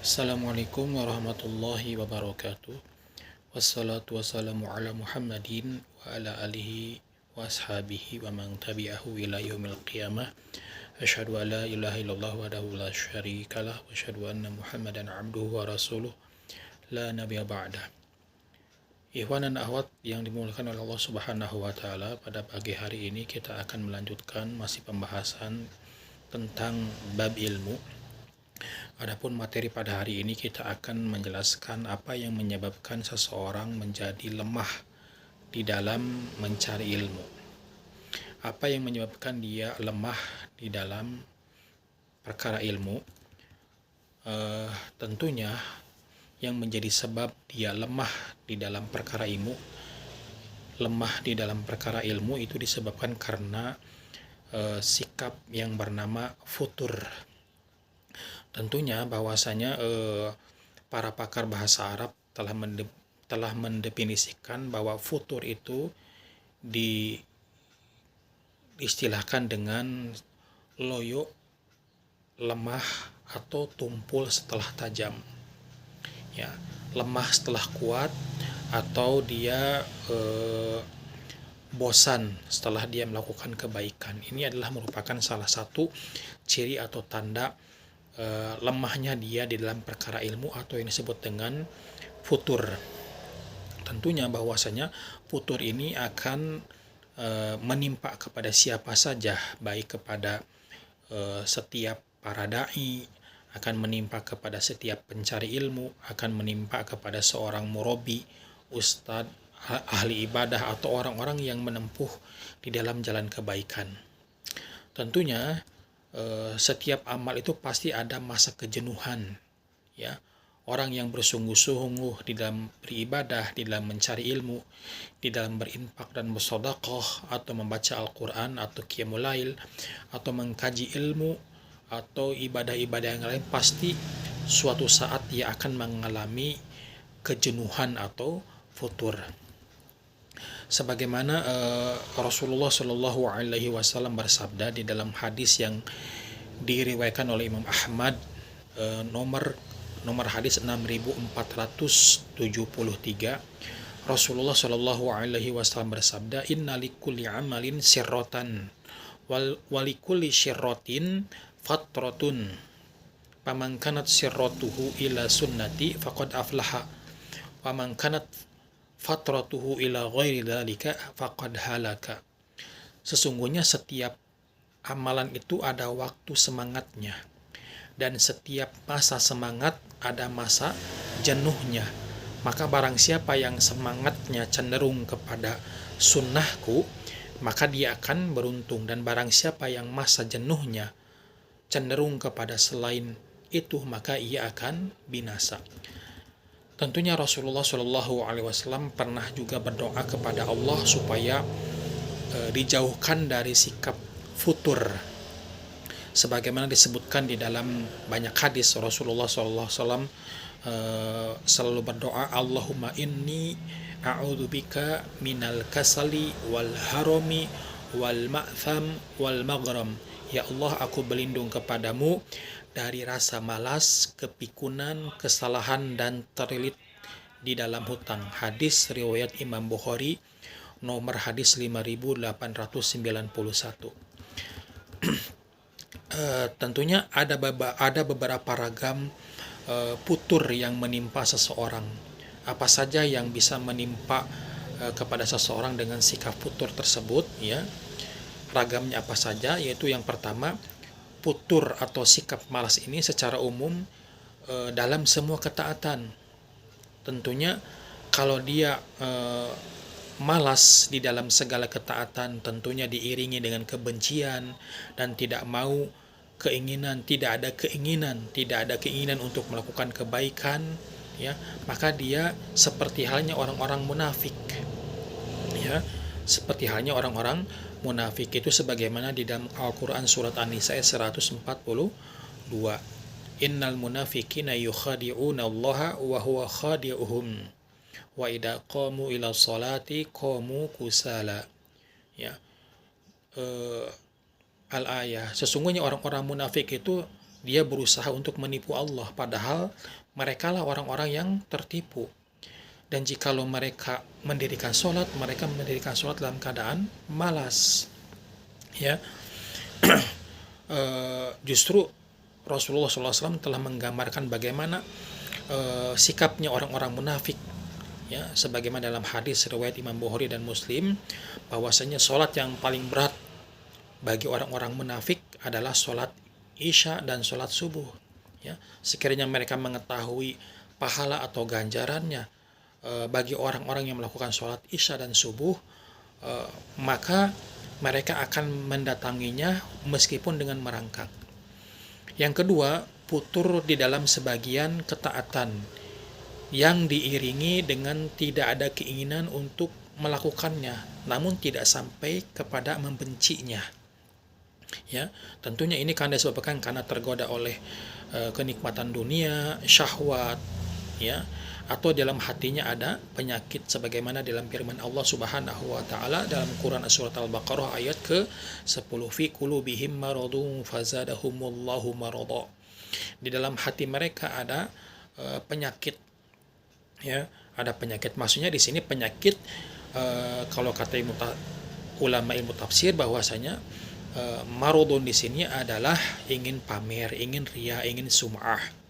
Assalamualaikum warahmatullahi wabarakatuh. Wassalatu wassalamu ala Muhammadin wa ala alihi wa ashabihi wa man tabi'ahu ila yaumil qiyamah. Asyhadu an la ilaha illallah wahdahu la syarikalah wa asyhadu anna Muhammadan abduhu wa rasuluh la nabiyya ba'dah. Ikhwan dan akhwat yang dimuliakan oleh Allah Subhanahu wa taala, pada pagi hari ini kita akan melanjutkan masih pembahasan tentang bab ilmu. Adapun materi pada hari ini kita akan menjelaskan apa yang menyebabkan seseorang menjadi lemah di dalam mencari ilmu. Apa yang menyebabkan dia lemah di dalam perkara ilmu? Tentunya yang menjadi sebab dia lemah di dalam perkara ilmu, itu disebabkan karena sikap yang bernama futur. Tentunya bahwasanya para pakar bahasa Arab telah mendefinisikan bahwa futur itu diistilahkan dengan loyo, lemah, atau tumpul setelah tajam. Ya, lemah setelah kuat, atau dia bosan setelah dia melakukan kebaikan. Ini adalah merupakan salah satu ciri atau tanda lemahnya dia di dalam perkara ilmu, atau yang disebut dengan futur. Tentunya bahwasanya futur ini akan menimpa kepada siapa saja, baik kepada setiap para dai, akan menimpa kepada setiap pencari ilmu, akan menimpa kepada seorang murabi, ustadz, ahli ibadah, atau orang-orang yang menempuh di dalam jalan kebaikan. Tentunya setiap amal itu pasti ada masa kejenuhan, ya. Orang yang bersungguh-sungguh di dalam beribadah, di dalam mencari ilmu, di dalam berinfak dan bersedekah, atau membaca Al-Quran, atau qiyamul lail, atau mengkaji ilmu, atau ibadah-ibadah yang lain, pasti suatu saat dia akan mengalami kejenuhan atau futur. Sebagaimana Rasulullah Shallallahu Alaihi Wasallam bersabda di dalam hadis yang diriwayatkan oleh Imam Ahmad, nomor hadis 6473, Rasulullah Shallallahu Alaihi Wasallam bersabda, Inna likulli amalin sirrotan walikulli syirrotin fatrotun, paman kanat sirrotuhu ila sunnati faqad aflaha, paman kanat fatratuhu ila ghairi dzalika faqad halaka. Sesungguhnya setiap amalan itu ada waktu semangatnya, dan setiap masa semangat ada masa jenuhnya. Maka barang siapa yang semangatnya cenderung kepada sunnahku, maka dia akan beruntung, dan barang siapa yang masa jenuhnya cenderung kepada selain itu, maka ia akan binasa. Tentunya Rasulullah Shallallahu Alaihi Wasallam pernah juga berdoa kepada Allah supaya dijauhkan dari sikap futur. Sebagaimana disebutkan di dalam banyak hadis, Rasulullah Shallallahu Alaihi Wasallam selalu berdoa, Allahumma inni a'udzubika minal kasali wal harami wal ma'tham wal maghram. Ya Allah, aku berlindung kepadamu dari rasa malas, kepikunan, kesalahan, dan terlilit di dalam hutang. Hadis riwayat Imam Bukhari, nomor hadis 5891. Tentunya ada beberapa ragam futur yang menimpa seseorang. Apa saja yang bisa menimpa kepada seseorang dengan sikap futur tersebut, ya. Ragamnya apa saja? Yaitu yang pertama, futur atau sikap malas ini secara umum dalam semua ketaatan. Tentunya kalau dia malas di dalam segala ketaatan, tentunya diiringi dengan kebencian dan tidak ada keinginan untuk melakukan kebaikan, ya, maka dia seperti halnya orang-orang munafik, ya. Seperti halnya orang-orang munafik itu sebagaimana di dalam Al-Quran surat An-Nisa 142, Innal munafiqina yukhadi'una allaha wa huwa khadi'uhum wa idza qamu ila sholati qamu kusala, ya. Al-ayah, sesungguhnya orang-orang munafik itu dia berusaha untuk menipu Allah, padahal mereka lah orang-orang yang tertipu. Dan jikalau mereka mendirikan sholat, mereka mendirikan sholat dalam keadaan malas. Ya, justru Rasulullah SAW telah menggambarkan bagaimana sikapnya orang-orang munafik. Ya, sebagaimana dalam hadis riwayat Imam Bukhari dan Muslim, bahwasanya sholat yang paling berat bagi orang-orang munafik adalah sholat isya dan sholat subuh. Ya, sekiranya mereka mengetahui pahala atau ganjarannya bagi orang-orang yang melakukan sholat isya dan subuh, maka mereka akan mendatanginya meskipun dengan merangkak. Yang kedua, putur di dalam sebagian ketaatan yang diiringi dengan tidak ada keinginan untuk melakukannya, namun tidak sampai kepada membencinya. Ya, tentunya ini karena disebabkan karena tergoda oleh kenikmatan dunia, syahwat, ya, atau dalam hatinya ada penyakit sebagaimana dalam firman Allah Subhanahu wa taala dalam Quran surat Al-Baqarah ayat ke-10, fi qulubihim maradun fazadahumullahu marada. Di dalam hati mereka ada penyakit. Ya, ada penyakit. Maksudnya di sini penyakit kalau kata ulama ilmu tafsir bahwasanya maradun di sini adalah ingin pamer, ingin ria, ingin sum'ah.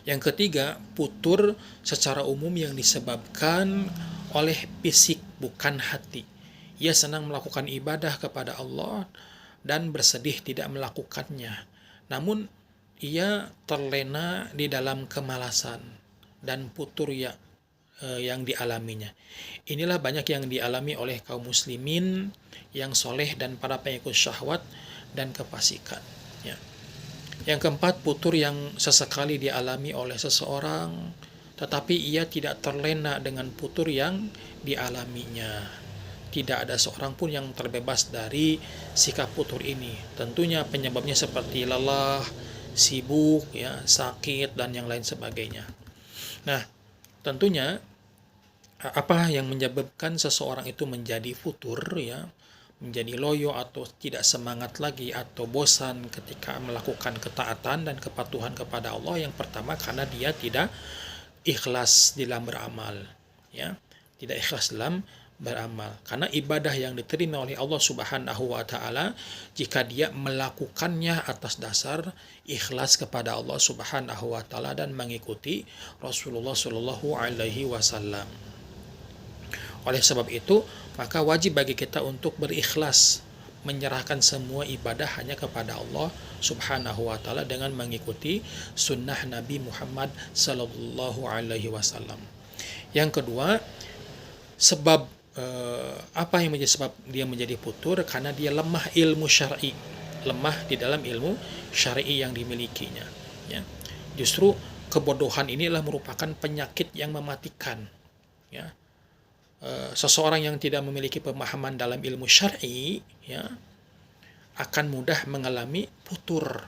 Yang ketiga, putur secara umum yang disebabkan oleh fisik bukan hati. Ia senang melakukan ibadah kepada Allah dan bersedih tidak melakukannya. Namun ia terlena di dalam kemalasan dan putur yang dialaminya. Inilah banyak yang dialami oleh kaum muslimin yang soleh dan para pengikut syahwat dan kefasikan. Ya. Yang keempat, putur yang sesekali dialami oleh seseorang, tetapi ia tidak terlena dengan putur yang dialaminya. Tidak ada seorang pun yang terbebas dari sikap putur ini. Tentunya penyebabnya seperti lelah, sibuk, ya, sakit, dan yang lain sebagainya. Nah, tentunya apa yang menyebabkan seseorang itu menjadi futur, ya, menjadi loyo atau tidak semangat lagi atau bosan ketika melakukan ketaatan dan kepatuhan kepada Allah? Yang pertama, karena dia tidak ikhlas dalam beramal, ya, tidak ikhlas dalam beramal. Karena ibadah yang diterima oleh Allah Subhanahu wa taala jika dia melakukannya atas dasar ikhlas kepada Allah Subhanahu wa taala dan mengikuti Rasulullah Shallallahu alaihi wasallam. Oleh sebab itu, maka wajib bagi kita untuk berikhlas, menyerahkan semua ibadah hanya kepada Allah Subhanahu wa taala dengan mengikuti sunnah Nabi Muhammad sallallahu alaihi wasallam. Yang kedua, sebab apa yang menjadi sebab dia menjadi putur? Karena dia lemah ilmu syar'i, lemah di dalam ilmu syar'i yang dimilikinya. Ya. Justru kebodohan inilah merupakan penyakit yang mematikan. Ya. Seseorang yang tidak memiliki pemahaman dalam ilmu syar'i, ya, akan mudah mengalami putur.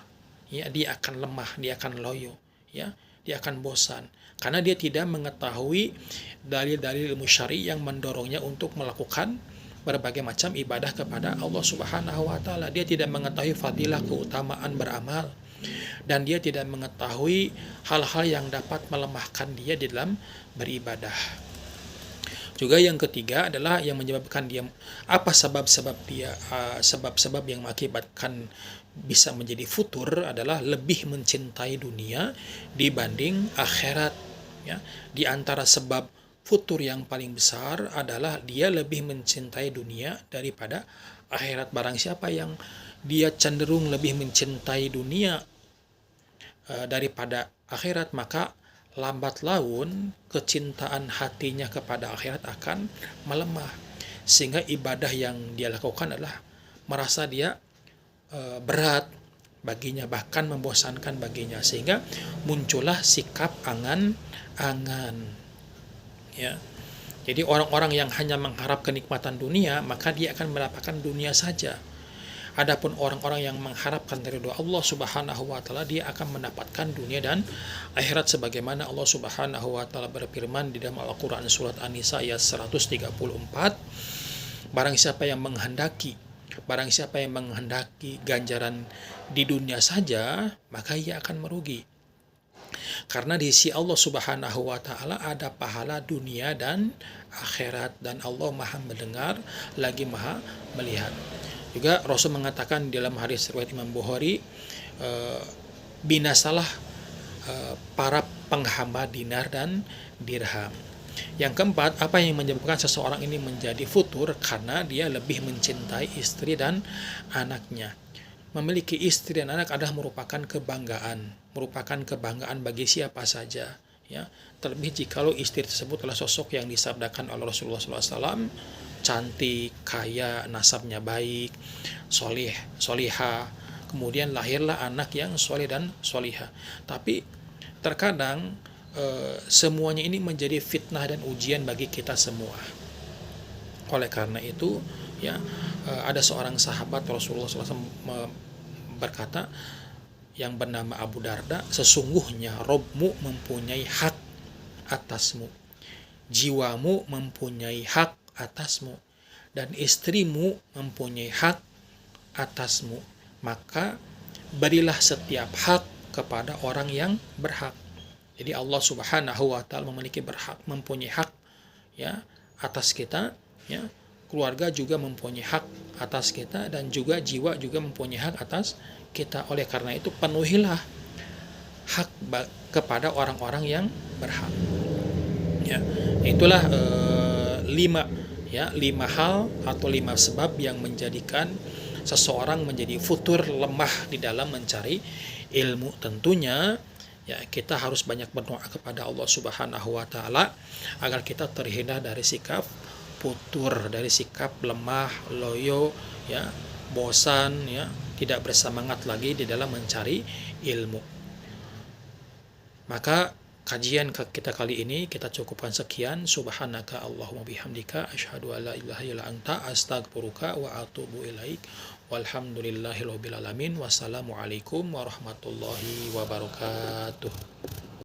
Ya, dia akan lemah, dia akan loyo, ya, dia akan bosan karena dia tidak mengetahui dalil-dalil ilmu syar'i yang mendorongnya untuk melakukan berbagai macam ibadah kepada Allah Subhanahu wa taala. Dia tidak mengetahui fadilah keutamaan beramal dan dia tidak mengetahui hal-hal yang dapat melemahkan dia di dalam beribadah. Juga yang ketiga adalah yang menyebabkan dia, apa sebab-sebab dia, sebab-sebab yang mengakibatkan bisa menjadi futur adalah lebih mencintai dunia dibanding akhirat. Ya. Di antara sebab futur yang paling besar adalah dia lebih mencintai dunia daripada akhirat. Barang siapa yang dia cenderung lebih mencintai dunia daripada akhirat, maka lambat laun kecintaan hatinya kepada akhirat akan melemah, sehingga ibadah yang dia lakukan adalah merasa dia berat baginya, bahkan membosankan baginya, sehingga muncullah sikap angan-angan. Ya. Jadi orang-orang yang hanya mengharap kenikmatan dunia, maka dia akan mendapatkan dunia saja. Adapun orang-orang yang mengharapkan ridho Allah Subhanahu wa taala, dia akan mendapatkan dunia dan akhirat sebagaimana Allah Subhanahu wa taala berfirman di dalam Al-Qur'an surat An-Nisa ayat 134, barang siapa yang menghendaki Barang siapa yang menghendaki ganjaran di dunia saja, maka ia akan merugi. Karena di sisi Allah Subhanahu wa taala ada pahala dunia dan akhirat, dan Allah Maha mendengar lagi Maha melihat. Juga Rasul mengatakan dalam hadis riwayat Imam Bukhari, binasalah para penghamba dinar dan dirham. Yang keempat, apa yang menyebabkan seseorang ini menjadi futur? Karena dia lebih mencintai istri dan anaknya. Memiliki istri dan anak adalah merupakan kebanggaan bagi siapa saja, ya. Terlebih jikalau istri tersebut adalah sosok yang disabdakan oleh Rasulullah SAW, cantik, kaya, nasabnya baik, solihah, kemudian lahirlah anak yang soleh dan solihah. Tapi terkadang semuanya ini menjadi fitnah dan ujian bagi kita semua. Oleh karena itu, ya, ada seorang sahabat Rasulullah SAW berkata, yang bernama Abu Darda, sesungguhnya Robmu mempunyai hak atasmu, jiwamu mempunyai hak atasmu, dan istrimu mempunyai hak atasmu. Maka berilah setiap hak kepada orang yang berhak. Jadi Allah Subhanahu wa taala mempunyai hak, ya, atas kita, ya. Keluarga juga mempunyai hak atas kita, dan juga jiwa juga mempunyai hak atas kita. Oleh karena itu penuhilah hak kepada orang-orang yang berhak. Ya, itulah 5 hal atau 5 sebab yang menjadikan seseorang menjadi futur, lemah di dalam mencari ilmu. Tentunya, ya, kita harus banyak berdoa kepada Allah Subhanahu wa taala agar kita terhindar dari sikap futur, dari sikap lemah, loyo, ya, bosan, ya, tidak bersemangat lagi di dalam mencari ilmu. Maka kajian kita kali ini kita cukupkan sekian. Subhanaka Allahumma bihamdika asyhadu an la ilaha illa anta astaghfiruka wa atubu ilaik. Walhamdulillahirabbil alamin. Wassalamualaikum warahmatullahi wabarakatuh.